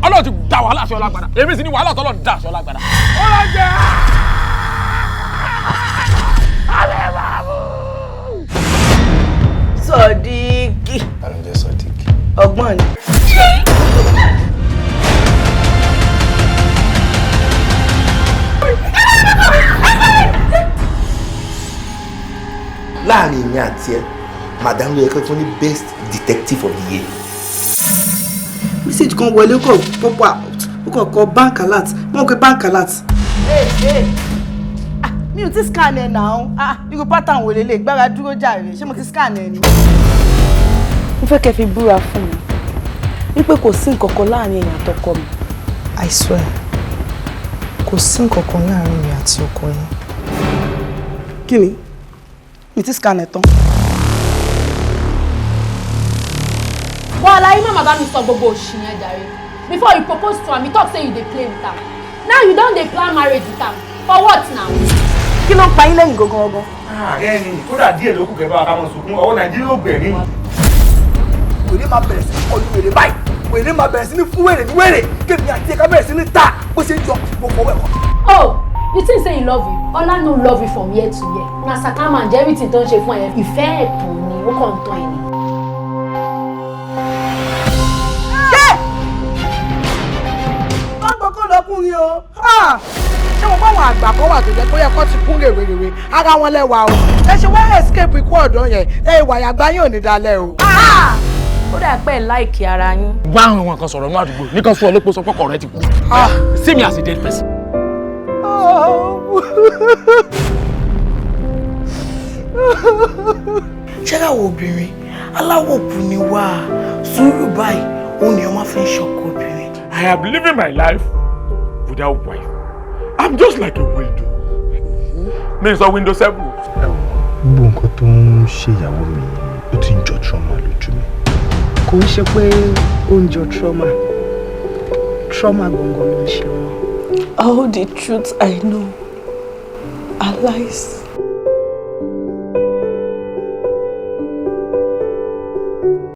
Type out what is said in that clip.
Ọlọ́run ti dá wàhálà sí ọ lágbára. Èmi sì ni wàhálà t'Ọlọ́run dá sí ọ lágbára. Ó lọ jẹ́ alẹ́ bàbú. Sọ̀díkì. Ta ló ń jẹ́ Sọ̀díkì? Ọgbọ́n ni. Láàrin èmi àti ẹ, madam ló yẹ kó fún ní best detective of the year. Message kan wọlé kọ pop out. Ó kọ bank alert. Mo kọ bank alert. Hey. Mi ò ti scan ẹ now. Irú pattern wo lélẹ̀ gbára dúró jàre. Ṣé mo ti scan ẹ ni? Mo fẹ́ kẹ́ fi búra fún mi. Wípé kò sí nǹkan kan láàrin èèyàn àtọkọ mi. I swear. Kò sí nǹkan kan láàrin mi àti ọkọ yín. Kí ni? Mi ti scan ẹ tán. Well, I remember bá mi sọ gbogbo òṣì yẹn jàre. Before you propose to am, you talk say you dey play with am. Now you don dey plan marriage with am. For what now? Kí ló ń pa yín lẹ́yìn gangan? Ẹni kódà díẹ̀ ló kù kẹ́ bá wa ká mọ̀ sunkún ọwọ́ Nàìjíríà ò gbẹ̀rín. Wèrè máa bẹ̀rẹ̀ sí ní kọlu wèrè báyìí. Wèrè máa bẹ̀rẹ̀ sí ní fún wèrè ní wèrè. Kémi àti ẹ̀ka bẹ̀rẹ̀ sí ní ta bó ṣe ń jọ gbogbo ẹ̀kọ́. Oh, you think say you love you? Ola no love you from year to year. Na sakama and everything tó ń ṣe fún ẹ. Ìfẹ́ ẹ̀tàn ni ó kàn ń tán ẹ ni. Lọ́kùnrin o. Ṣé mo báwọn àgbà kan wà tó jẹ́ pé ó yẹ kó ti kún rèwerèwe ara wọn lẹ́wà o. Ẹ ṣe wá escape ikú ọ̀dọ́ yẹn. Ìwà àyàgbá yóò ní dalẹ̀ o. Ó dà pé láìkí ara yín. Gbá àwọn kan sọ̀rọ̀ ní àdúgbò. Nìkan fún ọ lópo sọ pọ́kọ̀ rẹ ti kú. See me as a dead person. Ṣé káwọn obìnrin aláwọ̀ òkú ni wá sùúrù báyìí òun ni ọmọ fi ń ṣọkọ obìnrin. I am living my life without wife. I'm just like a window. Mi sọ window 7. Gbogbo nǹkan tó ń ṣe ìyàwó mi ó ti ń jọ trauma lójú mi. Kò ń ṣe pé ó ń jọ trauma gangan ló ń ṣe wọn. All the truth I know are lies.